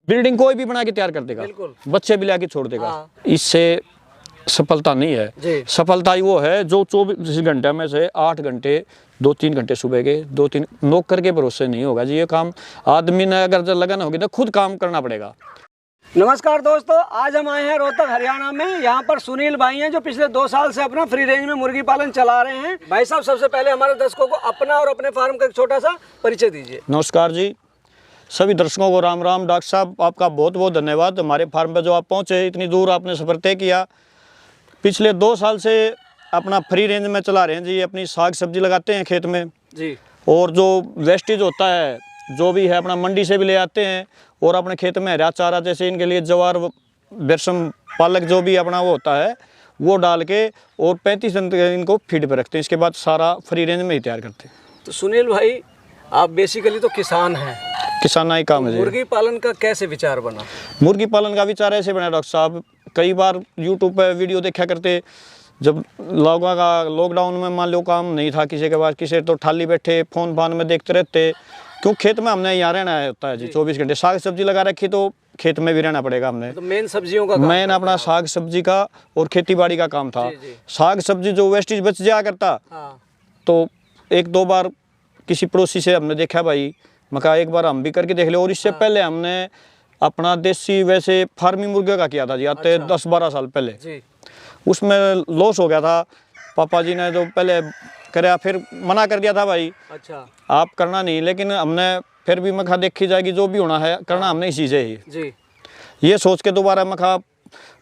Building कोई भी बना के तैयार कर देगा, बच्चे भी लाके छोड़ देगा। इससे सफलता नहीं है। सफलता वो है जो 24 घंटे में से 8 घंटे 2-3 घंटे सुबह के 2-3 नौकर के भरोसे नहीं होगा जी। ये काम आदमी ने अगर लगन होगी तो खुद काम करना पड़ेगा। नमस्कार दोस्तों, आज हम आए हैं रोहतक हरियाणा में। यहाँ पर सुनील भाई हैं जो पिछले 2 साल से अपना फ्री रेंज में मुर्गी पालन चला रहे हैं। भाई साहब, सबसे पहले हमारे दर्शकों को अपना और अपने फार्म का एक छोटा सा परिचय दीजिए। नमस्कार जी, सभी दर्शकों को राम राम। डॉक्टर साहब, आपका बहुत बहुत धन्यवाद। हमारे फार्म पे जो आप पहुँचे, इतनी दूर आपने सफ़र तय किया। पिछले 2 साल से अपना फ्री रेंज में चला रहे हैं जी। अपनी साग सब्जी लगाते हैं खेत में जी, और जो वेस्टेज होता है जो भी है अपना मंडी से भी ले आते हैं, और अपने खेत में हरा चारा जैसे इनके लिए जवार, बेरसम, पालक जो भी अपना वो होता है वो डाल के और 35 दिन तक इनको फीड पे रखते हैं। इसके बाद सारा फ्री रेंज में ही तैयार करते हैं। तो सुनील भाई, आप बेसिकली तो किसान हैं। किसाना ही काम है जी। मुर्गी पालन का कैसे विचार बना? मुर्गी पालन का विचार ऐसे बना डॉक्टर साहब, कई बार यूट्यूब पर वीडियो देखा करते। जब लोगों का लॉकडाउन में मान लो काम नहीं था किसी के पास, किसी तो ठाली बैठे फोन फान में देखते रहते, क्यों खेत में हमने यहाँ रहना होता है जी 24 घंटे। साग सब्जी लगा रखी तो खेत में भी रहना पड़ेगा हमने। तो मेन सब्जियों का मेन अपना साग सब्जी का और खेती बाड़ी का काम था। साग सब्जी जो वेस्टेज बच जाया करता, तो 1-2 बार किसी पड़ोसी से हमने देखा, भाई मैं कहा एक बार हम भी करके देख ले। और इससे पहले हमने अपना देसी वैसे फार्मिंग मुर्गे का किया था जी, आते 10-12 साल पहले। उसमें लॉस हो गया था। पापा जी ने जो पहले कराया, फिर मना कर दिया था, भाई अच्छा आप करना नहीं। लेकिन हमने फिर भी मखा देखी जाएगी, जो भी होना है करना हमने इसी से ही जी। ये सोच के दोबारा मखा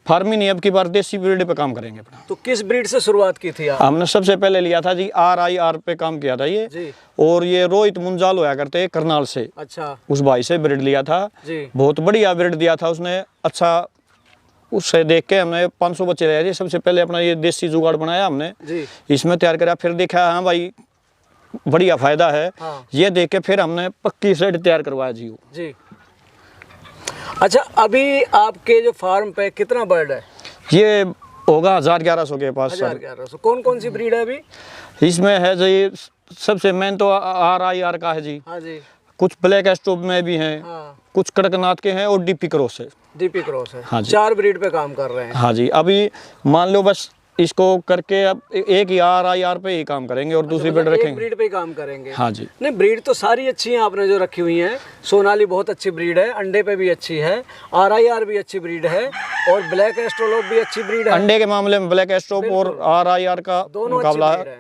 फार्मिंग नहीं, अब की बार देसी ब्रीड पे काम करेंगे अपना। तो किस ब्रीड से शुरुआत की थी आप? हमने सबसे पहले लिया था जी RIR पे काम किया था ये जी। और ये रोहित मुंजाल होया करते करनाल से। अच्छा, उस भाई से ब्रीड लिया था जी। बहुत बढ़िया ब्रीड दिया था उसने। अच्छा, उससे देख के हमने 500 बच्चे रहे थे। सबसे पहले अपना ये देसी जुगाड़ बनाया हमने जी। इसमें तैयार करा, फिर देखा हाँ भाई बढ़िया फायदा है। हाँ। ये देख के फिर हमने पक्की सेट तैयार करवाया जी। अच्छा, अभी आपके जो फार्म पे कितना बर्ड है? ये होगा 1000-1100 के पास। 1000-1100। कौन कौन सी ब्रीड है अभी इसमें? है जी सबसे मेन तो RIR का है जी। हाँ जी। कुछ ब्लैक एस्ट्रोप में भी हैं। हाँ। कुछ कड़कनाथ के हैं और DP क्रॉस है। DP क्रॉस है। हाँ जी। 4 ब्रीड पे काम कर रहे हैं। हाँ जी। अभी मान लो बस इसको करके अब एक ही RIR पे ही काम करेंगे और दूसरी ब्रीड रखेंगे। ब्रीड पे ही काम करेंगे। हाँ जी। नहीं, ब्रीड तो सारी अच्छी हैं आपने जो रखी हुई हैं। सोनाली बहुत अच्छी ब्रीड है, अंडे पे भी अच्छी है। RIR भी अच्छी ब्रीड है, और ब्लैक एस्ट्रोलोप भी अच्छी ब्रीड है। अंडे के मामले में ब्लैक एस्ट्रोप और RIR का दोनों मुकाबला है।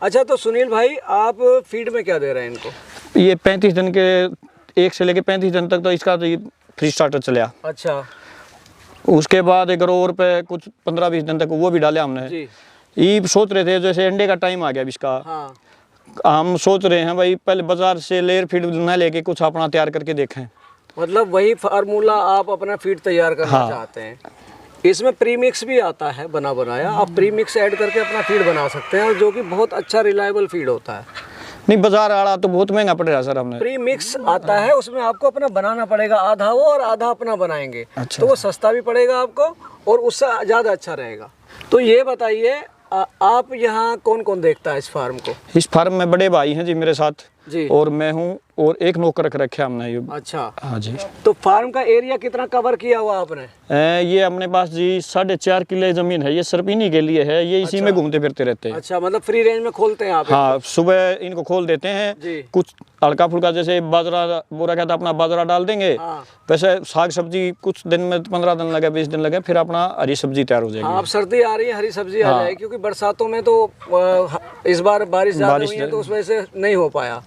अच्छा, तो सुनील भाई, आप फीड में क्या दे रहे हैं इनको? ये 35 दिन के 1 से लेके 35 दिन तक तो इसका तो फ्री स्टार्टर चला। अच्छा, उसके बाद एक और पे कुछ 15-20 दिन तक वो भी डाले हमने जी। ये सोच रहे थे जैसे अंडे का टाइम आ गया इसका। हाँ। हम सोच रहे हैं भाई पहले बाजार से लेयर फीड न लेके कुछ अपना तैयार करके देखें। मतलब वही फार्मूला आप अपना फीड तैयार करना चाहते हैं। इसमें प्रीमिक्स भी आता है बना बनाया, आप प्रीमिक्स ऐड करके अपना फीड बना सकते हैं, और जो कि बहुत अच्छा रिलायबल फीड होता है। नहीं, बाजार आड़ा तो बहुत महंगा पड़ रहा है सर। हमने प्री मिक्स आता है, उसमें आपको अपना बनाना पड़ेगा, आधा वो और आधा अपना बनाएंगे। अच्छा। तो वो सस्ता भी पड़ेगा आपको और उससे ज़्यादा अच्छा रहेगा। तो ये बताइए, आप यहाँ कौन कौन देखता है इस फार्म को? इस फार्म में बड़े भाई हैं जी मेरे साथ जी, और मैं हूँ, और एक नौकर रख रखे हमने ये। अच्छा। हाँ जी। तो फार्म का एरिया कितना कवर किया हुआ आपने? ये अपने पास जी 4.5 किले जमीन है। ये सिर्फ इन्हीं के लिए है, ये इसी में घूमते फिरते रहते हैं। अच्छा, मतलब फ्री रेंज में खोलते हैं आप? हाँ, सुबह इनको खोल देते हैं। कुछ हल्का फुल्का जैसे बाजरा बोरा कहता अपना बाजरा डाल देंगे। हाँ। वैसे साग सब्जी कुछ दिन में 15 दिन लगे 20 दिन लगे, फिर अपना हरी सब्जी तैयार हो जाएगी। हाँ, अब सर्दी आ रही है, हरी सब्जी आ जाएगी, क्योंकि बरसातों में तो इस बार बारिश ज्यादा हुई है तो उस वजह से नहीं हो पाया।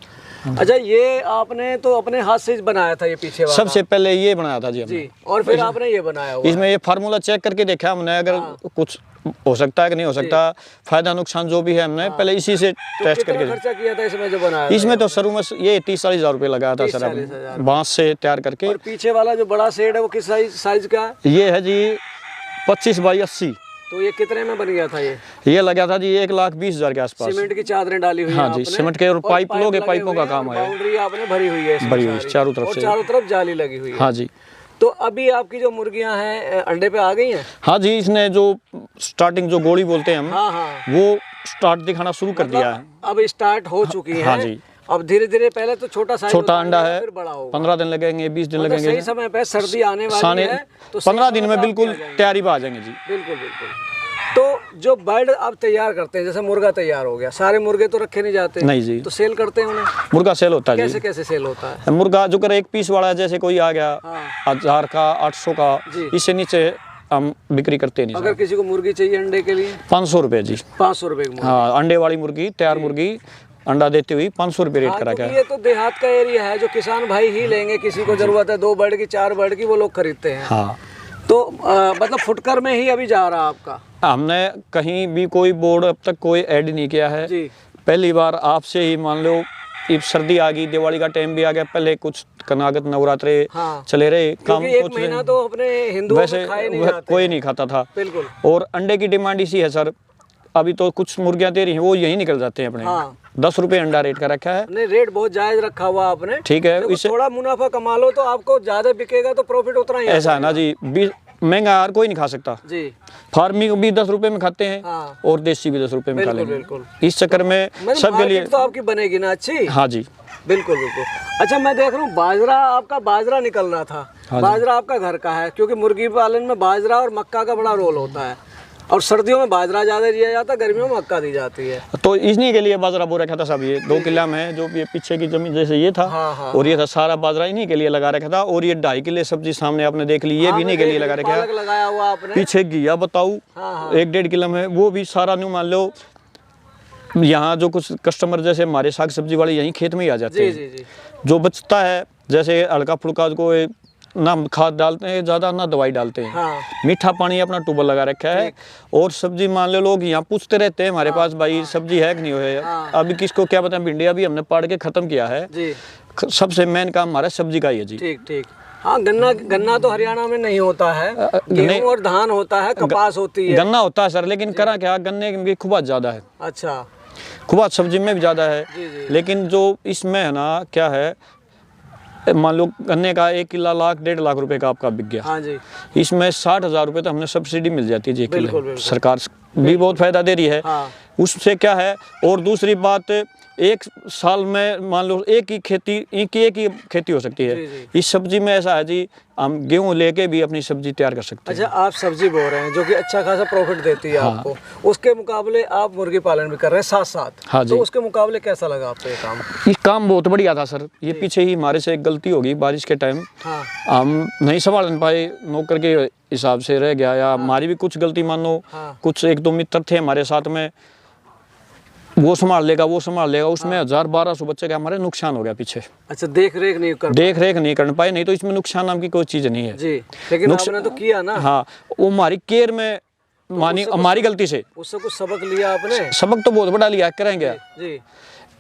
अच्छा, ये आपने तो अपने हाथ से बनाया था ये पीछे वाला? सबसे पहले ये बनाया था जी हमने जी। और फिर आपने ये बनाया हुआ? इसमें ये फार्मूला चेक करके देखा हमने, अगर कुछ हो सकता है कि नहीं हो सकता, फायदा नुकसान जो भी है हमने पहले इसी से टेस्ट करके। खर्चा किया था इसमें जो बनाया? इसमें तो शुरू में ये 30-40 हज़ार रुपये लगाया था सर, बांस से तैयार करके। और पीछे वाला जो बड़ा शेड है वो किस साइज का है? ये है जी 25 बाई 80। तो ये कितने में बन गया था? ये लगा था जी 1,20,000 के आसपास। सीमेंट की चादरें डाली हुई है? हाँ जी, सीमेंट के और पाइप लोगे, पाइपों का काम है। बाउंड्री आपने भरी हुई है? भरी हुई चारों तरफ से, चारों तरफ जाली लगी हुई है। हाँ जी। तो अभी आपकी जो मुर्गियां हैं अंडे पे आ गई हैं? हाँ जी, इसने जो स्टार्टिंग जो गोली बोलते हैं हम, हाँ हाँ, वो स्टार्ट दिखाना शुरू कर दिया है। अब स्टार्ट हो चुकी है? हाँ जी। अब धीरे धीरे पहले तो छोटा साइज छोटा अंडा है, फिर बड़ा होगा। 15 दिन लगेंगे, 20 दिन मतलब लगेंगे। सही समय पे सर्दी आने वाली है तो 15 दिन में बिल्कुल तैयारी पे आ जाएंगे जी। बिल्कुल बिल्कुल। तो जो बर्ड आप तैयार करते हैं, जैसे मुर्गा तैयार हो गया, सारे मुर्गे तो रखे नहीं जाते? नहीं जी। तो सेल करते हैं उन्हें? मुर्गा सेल होता है कैसे जी। कैसे सेल होता है? मुर्गा जो कर एक पीस वाला है, जैसे कोई आ गया हाँ। 1000 का, 800 का, इससे नीचे हम बिक्री करते नहीं। अगर किसी को मुर्गी चाहिए अंडे के लिए? 500 रुपये जी। 500 रुपये की मुर्गी। हाँ, अंडे वाली मुर्गी, तैयार मुर्गी अंडा देती हुई 500 रुपये रेट करा गया। ये तो देहात का एरिया है, जो किसान भाई ही लेंगे, किसी को जरूरत है 2 बर्ड की, 4 बर्ड की, वो लोग खरीदते हैं। हाँ, तो मतलब फुटकर में ही अभी जा रहा आपका? हमने कहीं भी कोई बोर्ड अब तक कोई ऐड नहीं किया है जी। पहली बार आपसे ही, मान लो अब सर्दी आ गई, दिवाली का टाइम भी आ गया, पहले कुछ कनागत नवरात्रे चले रहे, काम एक महीना तो अपने हिंदुओं वैसे में खाए नहीं जाते। कोई नहीं खाता था। बिल्कुल। और अंडे की डिमांड इसी है सर, अभी तो कुछ मुर्गियां दे रही हैं, वो यही निकल जाते हैं अपने। 10 रुपये अंडा रेट का रखा है। नहीं, रेट बहुत जायज रखा हुआ आपने। ठीक है, इससे थोड़ा मुनाफा कमा लो तो आपको ज्यादा बिकेगा तो प्रॉफिट उतना ही। ऐसा है ना जी, महंगा हर कोई नहीं खा सकता जी। फार्मिंग भी 10 रुपए में खाते हैं और देसी भी 10 रुपए में खा लेंगे। इस चक्कर में सबके लिए तो आपकी बनेगी ना अच्छी। हाँ जी, बिल्कुल बिल्कुल। अच्छा, मैं देख रहा हूँ बाजरा, आपका बाजरा निकल रहा था। बाजरा आपका घर का है, क्योंकि मुर्गी पालन में बाजरा और मक्का का बड़ा रोल होता है, और सर्दियों में बाजरा ज्यादा दिया जाता है, गर्मियों में मक्का दी जाती है। तो इन्हीं के लिए बाजरा बो रखा था सब। ये 2 किला में जो ये पीछे की जमीन जैसे ये था, और ये था सारा बाजरा इन्हीं के लिए लगा रखा था। और ये 2.5 किले सब्जी सामने आपने देख ली, ये भी इन्हीं के लिए लगा रखा है। लगाया हुआ आपने। पीछे घिया बताऊ 1-1.5 किलो में, वो भी सारा न्यू मान लो। यहाँ जो कुछ कस्टमर जैसे हमारे साग सब्जी वाले यहीं खेत में ही आ जाते हैं। जो बचता है, जैसे हल्का फुल्का को ना खाद डालते हैं ज़्यादा, ना दवाई डालते हैं। मीठा पानी अपना ट्यूबवेल लगा रखा है। और सब्जी मान लो लोग यहाँ पूछते रहते हैं हमारे पास, भाई सब्जी है कि नहीं है। अभी किसको क्या बताएं, भिंडी अभी हमने पाड़ के खत्म किया है जी। सबसे मेन काम हमारा सब्जी का ही है जी। ठीक ठीक। हाँ, गन्ना तो हरियाणा में नहीं होता है, गेहूं और धान होता है, कपास होती है। गन्ना होता है सर, लेकिन करा क्या, गन्ने की खुबात ज़्यादा है। अच्छा, खुबात सब्जी में भी ज़्यादा है। लेकिन जो इसमें है ना, क्या है, मान लो गन्ने का 1 किला 1.5 लाख रुपए का आपका बिक गया। हाँ जी। इसमें 60,000 रुपए तो हमने सब्सिडी मिल जाती है जी। सरकार भी बहुत फायदा दे रही है। उससे क्या है, और दूसरी बात, 1 साल में मान लो एक ही खेती हो सकती है। इस सब्जी में ऐसा है जी, हम गेहूं लेके भी अपनी सब्जी तैयार कर सकते हैं। अच्छा, आप सब्जी बो रहे हैं जो कि अच्छा खासा प्रॉफिट देती है आपको, उसके मुकाबले आप मुर्गी पालन भी कर रहे हैं साथ साथ। हाँ जी। तो उसके मुकाबले कैसा लगा आपको ये काम? ये काम बहुत बढ़िया था सर। ये पीछे ही हमारे से एक गलती होगी, बारिश के टाइम हम नहीं संभाल पाए, नौकर के हिसाब से रह गया, या हमारी भी कुछ गलती मानो। कुछ 1-2 मित्र थे हमारे साथ में, वो संभाल लेगा, उसमें 1000-1200 बच्चे का हमारे नुकसान हो गया पीछे। अच्छा, देख रेख नहीं कर पाए। नहीं तो इसमें नुकसान नाम की कोई चीज नहीं है जी, लेकिन आपने तो किया ना। हाँ, वो हमारी केयर में मानी, हमारी गलती से। उससे कुछ सबक लिया आपने? सबक तो बहुत बड़ा लिया, करेंगे जी।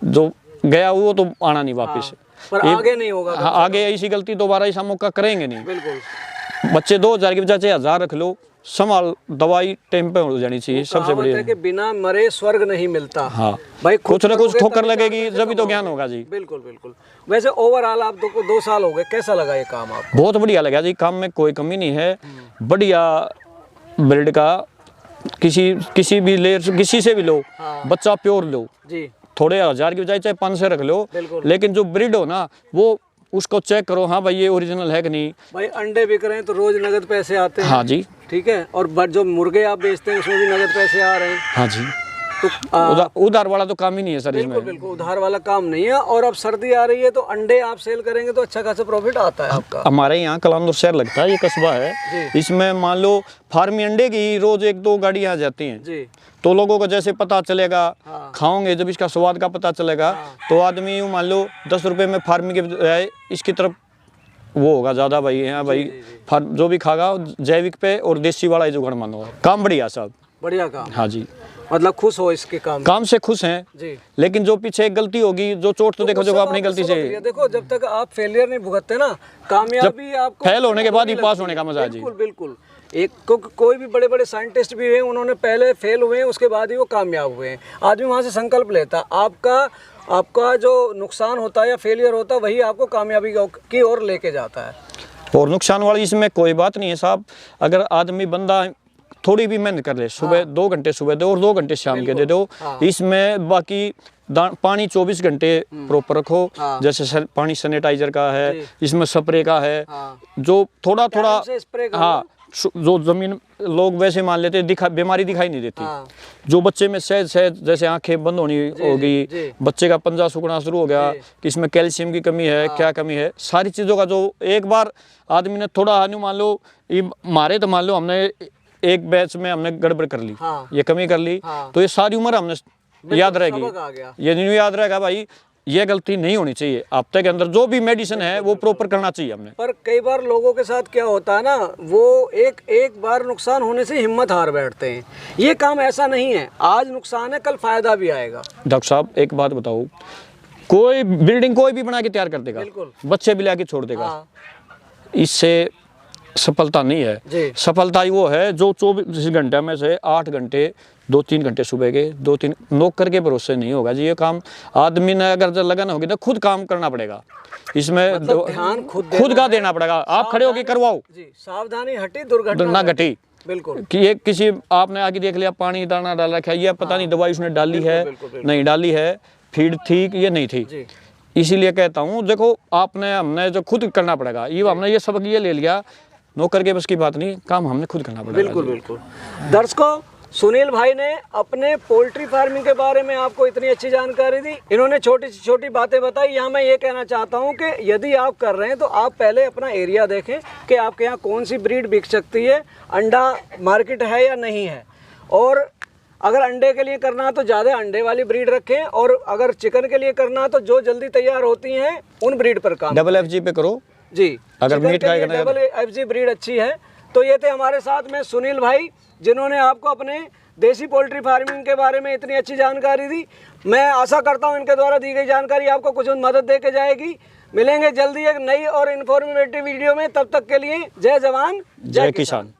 जो गया वो तो आना नहीं वापिस। पर आगे नहीं होगा। हाँ, आगे ऐसी गलती दोबारा ऐसा मौका करेंगे नहीं। बिल्कुल। बच्चे 2000 के बजाय 1000 रख लो, संभाल, दवाई टाइम पे हो जानी चाहिए। सबसे बढ़िया है कि बिना मरे स्वर्ग नहीं मिलता। हाँ भाई, कुछ ना कुछ ठोकर लगेगी जब भी तो ज्ञान होगा जी। बिल्कुल बिल्कुल। वैसे ओवरऑल आप 2 साल हो गए, कैसा लगा ये काम आपको? बहुत बढ़िया लगा जी, काम में कोई कमी नहीं है। बढ़िया ब्रीड का, किसी भी ले, किसी से भी लो, बच्चा प्योर लो जी। थोड़े 1000 की बजाय चाहे 500 रख लो, लेकिन जो ब्रीड हो ना, वो उसको चेक करो, हाँ भाई ये ओरिजिनल है कि नहीं। भाई अंडे बिक रहे हैं तो रोज नगद पैसे आते हैं। हाँ जी, ठीक है। और जो मुर्गे आप बेचते हैं उसमें भी नगद पैसे आ रहे हैं। हाँ जी। तो उधार वाला तो काम ही नहीं है सर इसमें। बिल्कुल उधार वाला काम नहीं है। और अब सर्दी आ रही है तो अंडे आप सेल करेंगे तो अच्छा खासा प्रॉफिट आता है आपका। हमारे यहाँ कलांदुर शहर लगता है, ये कस्बा है, इसमें मान लो फार्मी अंडे की रोज 1-2 गाड़ी आ जाती हैं जी। तो लोगों को जैसे पता चलेगा, खाओगे जब इसका स्वाद का पता चलेगा, तो आदमी यूँ मान लो 10 रुपए में फार्मी के बजाय इसकी तरफ वो होगा ज़्यादा। भाई हाँ भाई, जो भी खागा जैविक पे और देसी वाला जुगाड़ मानो। काम बढ़िया साहब, बढ़िया काम। हाँ जी, मतलब खुश हो इसके काम से खुश हैं जी। लेकिन जो पीछे एक गलती होगी, जो चोट तो देखो जो अपनी गलती से। देखो, जब तक आप फेलियर नहीं भुगतते ना, कामयाबी आपको फेल होने के बाद ही पास होने का मजा है जी। बिल्कुल बिल्कुल। एक कोई भी बड़े बड़े साइंटिस्ट भी हैं, उन्होंने पहले फेल हुए हैं, उसके बाद ही वो कामयाब हुए हैं। आदमी वहाँ से संकल्प लेता। आपका जो नुकसान होता है या फेलियर होता है, वही आपको कामयाबी की ओर लेके जाता है। और नुकसान वाली इसमें कोई बात नहीं है साहब। अगर आदमी बंदा थोड़ी भी मेहनत कर ले, सुबह 2 घंटे सुबह दो और 2 घंटे शाम के दे दो। इसमें बाकी पानी 24 घंटे प्रॉपर रखो। जैसे पानी सैनिटाइजर का है, इसमें स्प्रे का है, जो थोड़ा थोड़ा हाँ, जो जमीन लोग वैसे मान लेते बीमारी दिखाई नहीं देती। जो बच्चे में सहज जैसे आंखें बंद होनी होगी, बच्चे का पंजा सूखना शुरू हो गया, कि इसमें कैल्शियम की कमी है, क्या कमी है, सारी चीज़ों का जो एक बार आदमी ने थोड़ा हानि मान लो मारे, तो मान लो हमने एक बैच में हमने गड़बड़ कर ली, ये कमी कर ली, तो ये सारी उम्र हमने याद रहेगी। ये नहीं याद रहेगा भाई, ये गलती नहीं होनी चाहिए। हफ्ते के अंदर जो भी मेडिसिन है वो प्रॉपर करना चाहिए हमने। पर कई बार लोगों के साथ क्या होता है ना, वो एक बार नुकसान होने से हिम्मत हार बैठते हैं। ये काम ऐसा नहीं है, आज नुकसान है कल फायदा भी आएगा। डॉक्टर साहब एक बात बताओ, कोई बिल्डिंग कोई भी बना के तैयार कर देगा, बच्चे भी ला के छोड़ देगा, इससे सफलता नहीं है। सफलता वो है जो 24 घंटे में से 8 घंटे 2-3 घंटे सुबह के, 2-3 नौकर के भरोसे नहीं होगा जी ये काम। आदमी ने अगर जब लगन होगी तो खुद काम करना पड़ेगा, इसमें मतलब ध्यान खुद का देना पड़ेगा। आप खड़े होके करवाओ जी, सावधानी हटी दुर्घटना घटी। बिल्कुल कि ये किसी आपने आगे देख लिया पानी दाना डाल रखा है, ये पता नहीं दवाई उसने डाली है नहीं डाली है, फीड थी कि ये नहीं थी। इसीलिए कहता हूँ देखो हमने जो खुद करना पड़ेगा। ये हमने ये सबक ये ले लिया, नौकर के बस की बात नहीं, काम हमने खुद करना पड़ेगा। बिल्कुल बिल्कुल। दर्शकों, सुनील भाई ने अपने पोल्ट्री फार्मिंग के बारे में आपको इतनी अच्छी जानकारी दी, इन्होंने छोटी छोटी बातें बताई। यहाँ मैं ये कहना चाहता हूँ कि यदि आप कर रहे हैं तो आप पहले अपना एरिया देखें कि आपके यहाँ कौन सी ब्रीड बिक सकती है, अंडा मार्केट है या नहीं है, और अगर अंडे के लिए करना है तो ज़्यादा अंडे वाली ब्रीड रखें, और अगर चिकन के लिए करना है तो जो जल्दी तैयार होती हैं उन ब्रीड पर काम डबल FG पे करो जी। अगर मीट का डबल FG ब्रीड अच्छी है। तो ये थे हमारे साथ में सुनील भाई, जिन्होंने आपको अपने देसी पोल्ट्री फार्मिंग के बारे में इतनी अच्छी जानकारी दी। मैं आशा करता हूँ इनके द्वारा दी गई जानकारी आपको कुछ मदद दे के जाएगी। मिलेंगे जल्दी एक नई और इन्फॉर्मेटिव वीडियो में, तब तक के लिए जय जवान जय किसान।